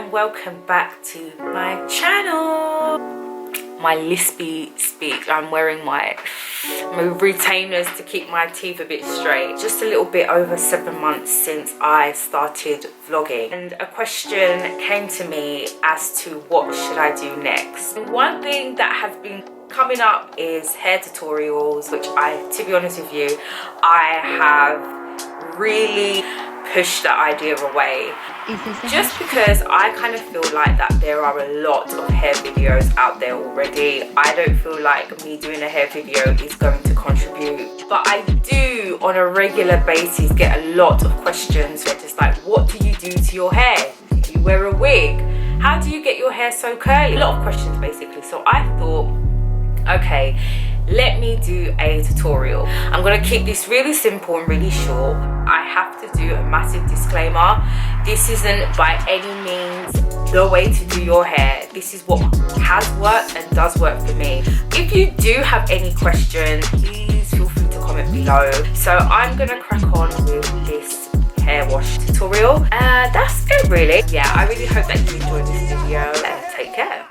and welcome back to my channel. My lispy speech. I'm wearing my retainers to keep my teeth a bit straight. Just a little bit over 7 months since I started vlogging, and a question came to me as to what should I do next. One thing that has been coming up is hair tutorials, which to be honest with you, I have really pushed the idea away, just because I kind of feel like that there are a lot of hair videos out there already. I don't feel like me doing a hair video is going to contribute, but I do on a regular basis get a lot of questions where just like, what do you do to your hair? Do you wear a wig? How do you get your hair so curly? A lot of questions basically. So I thought, okay, let me do a tutorial. I'm going to keep this really simple and really short. I have to do a massive disclaimer. This isn't by any means the way to do your hair. This is what has worked and does work for me. If you do have any questions, please feel free to comment below. So I'm going to crack on with this hair wash tutorial. That's it really. Yeah, I really hope that you enjoyed this video. Take care.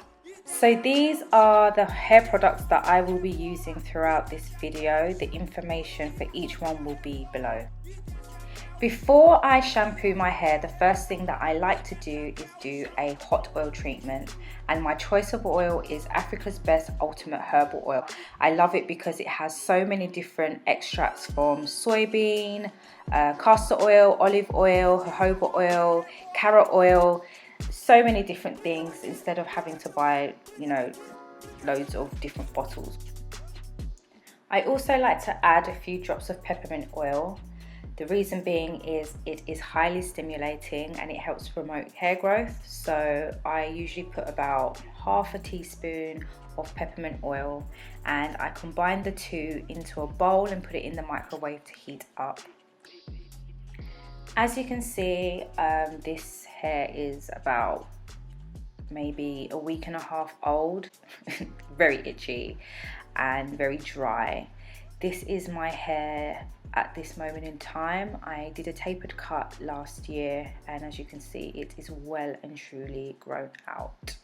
So these are the hair products that I will be using throughout this video. The information for each one will be below. Before I shampoo my hair, the first thing that I like to do is do a hot oil treatment, and my choice of oil is Africa's Best Ultimate Herbal Oil. I love it because it has so many different extracts from soybean, castor oil, olive oil, jojoba oil, carrot oil, so many different things instead of having to buy, you know, loads of different bottles. I also like to add a few drops of peppermint oil. The reason being is it is highly stimulating and it helps promote hair growth. So I usually put about half a teaspoon of peppermint oil, and I combine the two into a bowl and put it in the microwave to heat up. As you can see, this hair is about maybe a week and a half old, very itchy and very dry. This is my hair at this moment in time. I did a tapered cut last year, and as you can see, it is well and truly grown out.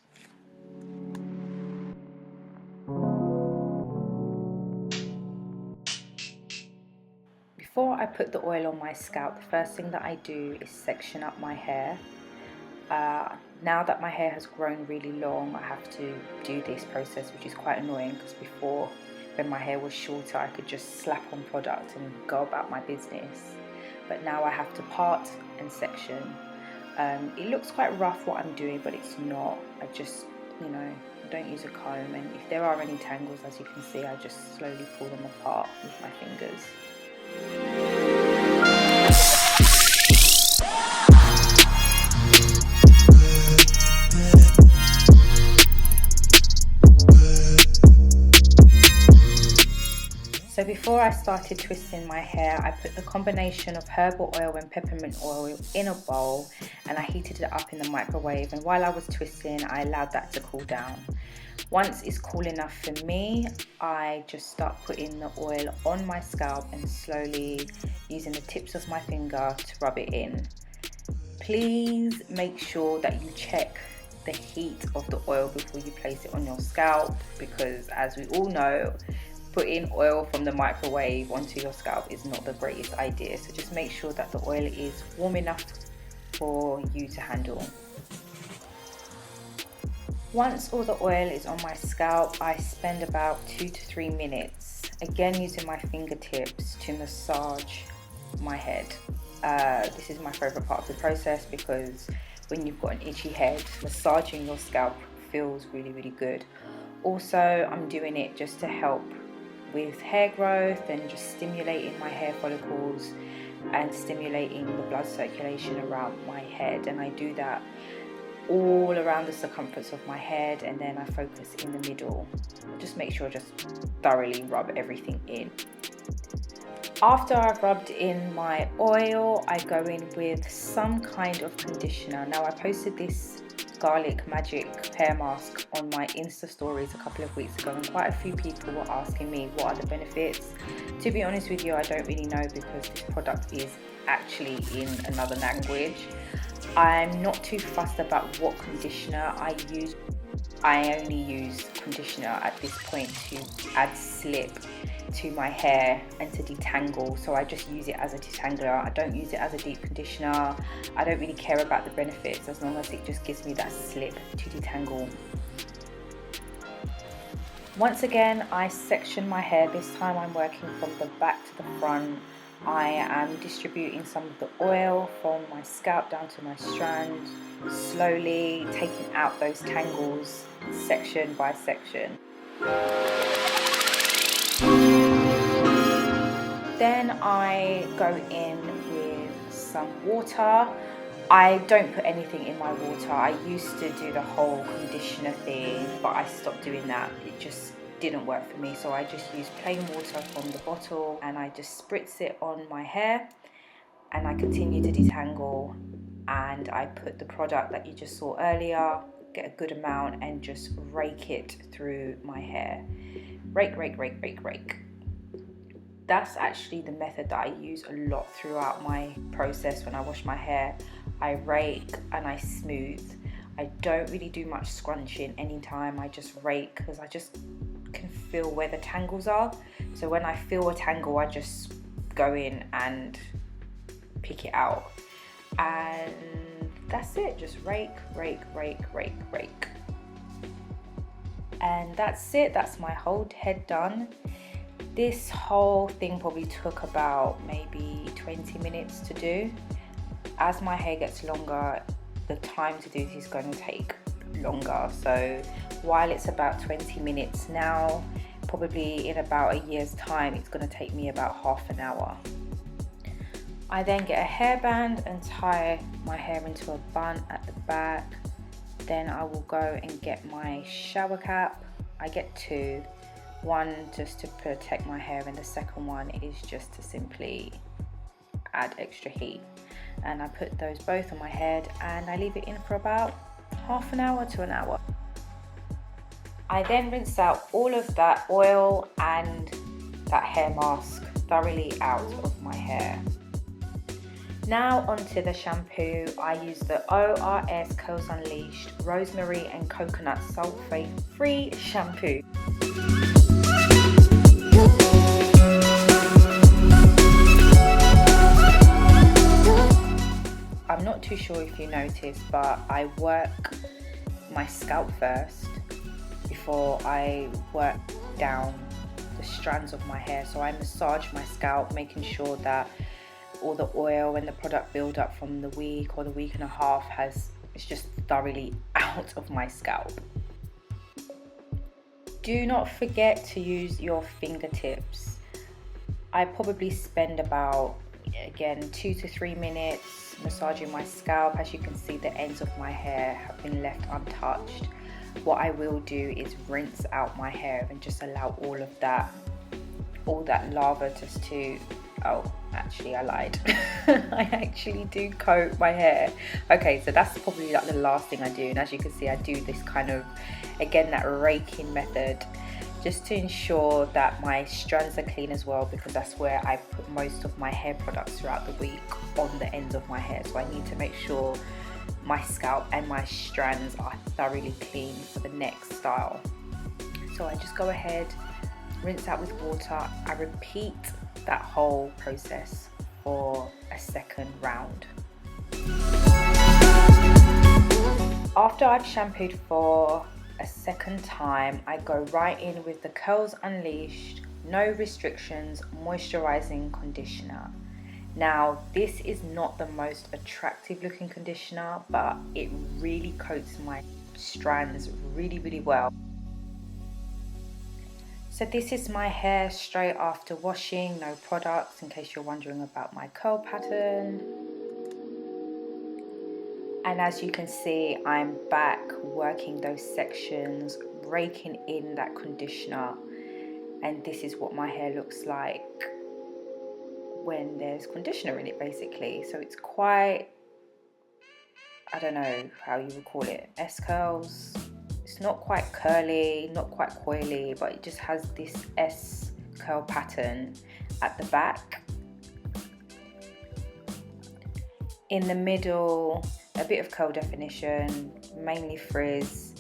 Before I put the oil on my scalp, the first thing that I do is section up my hair. Now that my hair has grown really long, I have to do this process, which is quite annoying, because before, when my hair was shorter, I could just slap on product and go about my business. But now I have to part and section. It looks quite rough what I'm doing, but it's not. I just, you know, don't use a comb, and if there are any tangles, as you can see, I just slowly pull them apart with my fingers. So before I started twisting my hair, I put the combination of herbal oil and peppermint oil in a bowl, and I heated it up in the microwave, and while I was twisting, I allowed that to cool down. Once it's cool enough for me, I just start putting the oil on my scalp and slowly using the tips of my finger to rub it in. Please make sure that you check the heat of the oil before you place it on your scalp, because as we all know, putting oil from the microwave onto your scalp is not the greatest idea. So just make sure that the oil is warm enough for you to handle. Once all the oil is on my scalp, I spend about 2 to 3 minutes, again using my fingertips to massage my head. This is my favorite part of the process, because when you've got an itchy head, massaging your scalp feels really, really good. Also, I'm doing it just to help with hair growth and just stimulating my hair follicles and stimulating the blood circulation around my head, and I do that all around the circumference of my head, and then I focus in the middle. Just make sure I just thoroughly rub everything in. After I've rubbed in my oil, I go in with some kind of conditioner. Now I posted this garlic magic hair mask on my Insta stories a couple of weeks ago, and quite a few people were asking me what are the benefits. To be honest with you, I don't really know, because this product is actually in another language, I'm not too fussed about what conditioner I use. I only use conditioner at this point to add slip to my hair and to detangle, so I just use it as a detangler. I don't use it as a deep conditioner. I don't really care about the benefits as long as it just gives me that slip to detangle. Once again, I section my hair. This time I'm working from the back to the front. I am distributing some of the oil from my scalp down to my strand, slowly taking out those tangles section by section. Then I go in with some water. I don't put anything in my water. I used to do the whole conditioner thing, but I stopped doing that. It just didn't work for me, so I just use plain water from the bottle and I just spritz it on my hair and I continue to detangle, and I put the product that you just saw earlier, get a good amount and just rake it through my hair. Rake, rake, rake, rake, rake. That's actually the method that I use a lot throughout my process when I wash my hair. I rake and I smooth. I don't really do much scrunching anytime. I just rake because I just can feel where the tangles are. So when I feel a tangle, I just go in and pick it out. And that's it. Just rake, rake, rake, rake, rake. And that's it. That's my whole head done. This whole thing probably took about maybe 20 minutes to do. As my hair gets longer, the time to do this is going to take longer. So while it's about 20 minutes now, probably in about a year's time, it's going to take me about half an hour. I then get a hairband and tie my hair into a bun at the back. Then I will go and get my shower cap. I get two. One just to protect my hair and the second one is just to simply add extra heat. And I put those both on my head and I leave it in for about half an hour to an hour. I then rinse out all of that oil and that hair mask thoroughly out of my hair. Now onto the shampoo. I use the ORS Curls Unleashed Rosemary and Coconut Sulfate Free Shampoo. I'm not too sure if you noticed, but I work my scalp first before I work down the strands of my hair. So I massage my scalp, making sure that all the oil and the product build up from the week or the week and a half it's just thoroughly out of my scalp. Do not forget to use your fingertips. I probably spend about, again, 2 to 3 minutes massaging my scalp. As you can see, the ends of my hair have been left untouched. What I will do is rinse out my hair and just allow all that lava just to, oh, actually I lied. I actually do coat my hair. Okay, so that's probably like the last thing I do, and as you can see, I do this kind of, again, that raking method, just to ensure that my strands are clean as well, because that's where I put most of my hair products throughout the week, on the ends of my hair. So I need to make sure my scalp and my strands are thoroughly clean for the next style. So I just go ahead, rinse out with water. I repeat that whole process for a second round. After I've shampooed for a second time, I go right in with the Curls Unleashed No Restrictions Moisturising Conditioner. Now, this is not the most attractive looking conditioner, but it really coats my strands really, really well. So this is my hair straight after washing, no products, in case you're wondering about my curl pattern. And as you can see, I'm back working those sections, raking in that conditioner. And this is what my hair looks like when there's conditioner in it, basically. So it's quite, I don't know how you would call it, S-curls. It's not quite curly, not quite coily, but it just has this S curl pattern at the back. In the middle, a bit of curl definition, mainly frizz.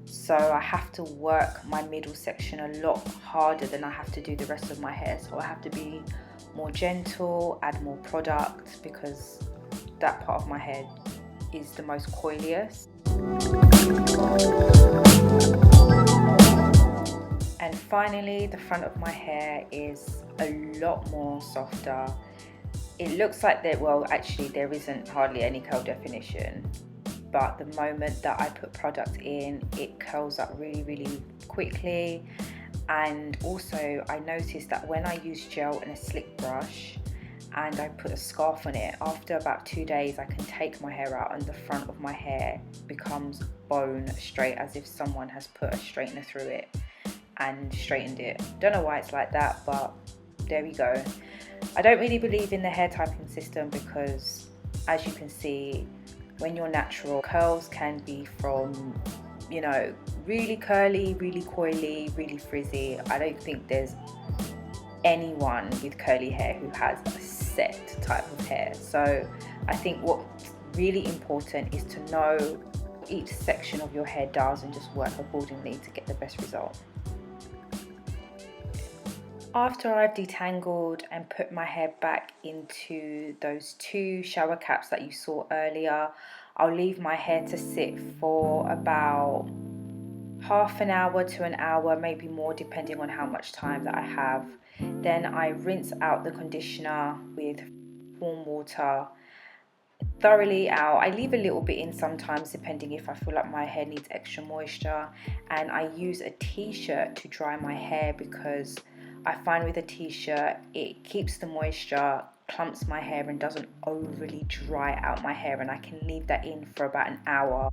So I have to work my middle section a lot harder than I have to do the rest of my hair. So I have to be more gentle, add more product, because that part of my head is the most coiliest. And finally, the front of my hair is a lot more softer. It looks like that, well, actually there isn't hardly any curl definition, but the moment that I put product in, it curls up really quickly. And also I noticed that when I use gel and a slick brush and I put a scarf on it, after about 2 days I can take my hair out and the front of my hair becomes bone straight, as if someone has put a straightener through it and straightened it. Don't know why it's like that, but there we go. I don't really believe in the hair typing system because, as you can see, when you're natural, curls can be from, you know, really curly, really coily, really frizzy. I don't think there's anyone with curly hair who has a set type of hair. So I think what's really important is to know what each section of your hair does and just work accordingly to get the best result. After I've detangled and put my hair back into those 2 shower caps that you saw earlier, I'll leave my hair to sit for about half an hour to an hour, maybe more, depending on how much time that I have. Then I rinse out the conditioner with warm water thoroughly out. I leave a little bit in sometimes depending if I feel like my hair needs extra moisture, and I use a t-shirt to dry my hair because I find with a t-shirt it keeps the moisture, clumps my hair and doesn't overly dry out my hair, and I can leave that in for about an hour.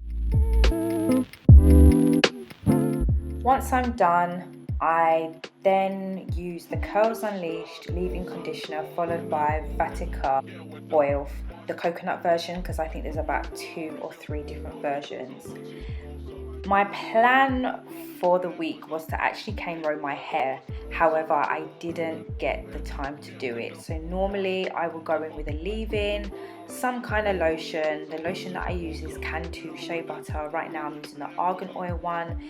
Once I'm done, I then use the Curls Unleashed Leave-In Conditioner followed by Vatika Oil, the coconut version, because I think there's about 2 or 3 different versions. My plan for the week was to actually cane row my hair. However, I didn't get the time to do it. So normally I will go in with a leave-in, some kind of lotion. The lotion that I use is Cantu Shea Butter. Right now I'm using the Argan Oil one,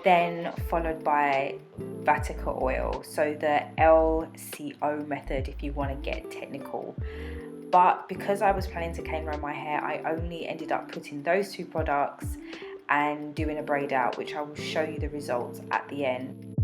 then followed by Vatika Oil. So the LCO method if you want to get technical. But because I was planning to cane row my hair, I only ended up putting those 2 products and doing a braid out, which I will show you the results at the end.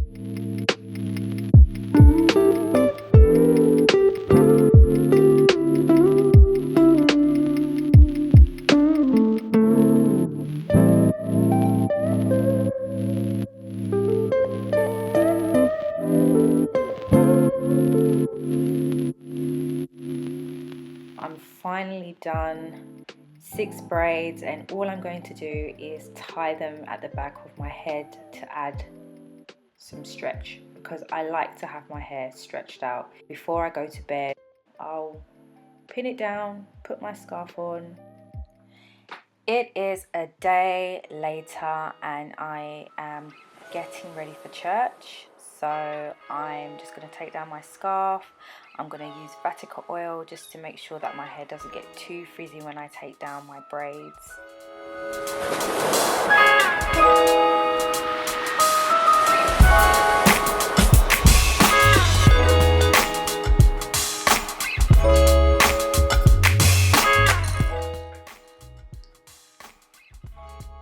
I'm finally done 6 braids, and all I'm going to do is tie them at the back of my head to add some stretch, because I like to have my hair stretched out. Before I go to bed, I'll pin it down, put my scarf on. It is a day later and I am getting ready for church. So I'm just going to take down my scarf. I'm going to use Vatika oil just to make sure that my hair doesn't get too frizzy when I take down my braids.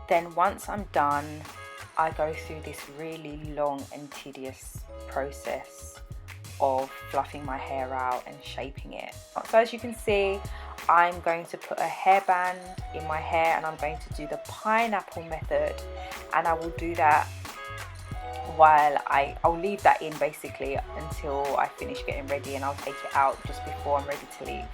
Then once I'm done, I go through this really long and tedious process of fluffing my hair out and shaping it. So as you can see, I'm going to put a hairband in my hair and I'm going to do the pineapple method, and I will do that while I'll leave that in basically until I finish getting ready, and I'll take it out just before I'm ready to leave.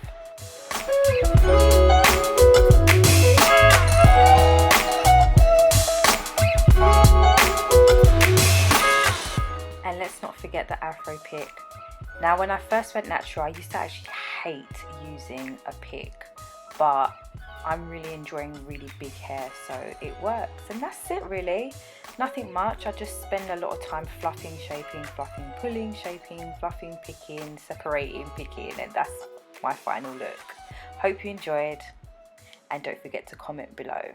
And let's not forget the afro pick. Now when I first went natural, I used to actually hate using a pick, but I'm really enjoying really big hair, so it works. And that's it really, nothing much. I just spend a lot of time fluffing, shaping, fluffing, pulling, shaping, fluffing, picking, separating, picking, and that's my final look. Hope you enjoyed. and don't forget to comment below.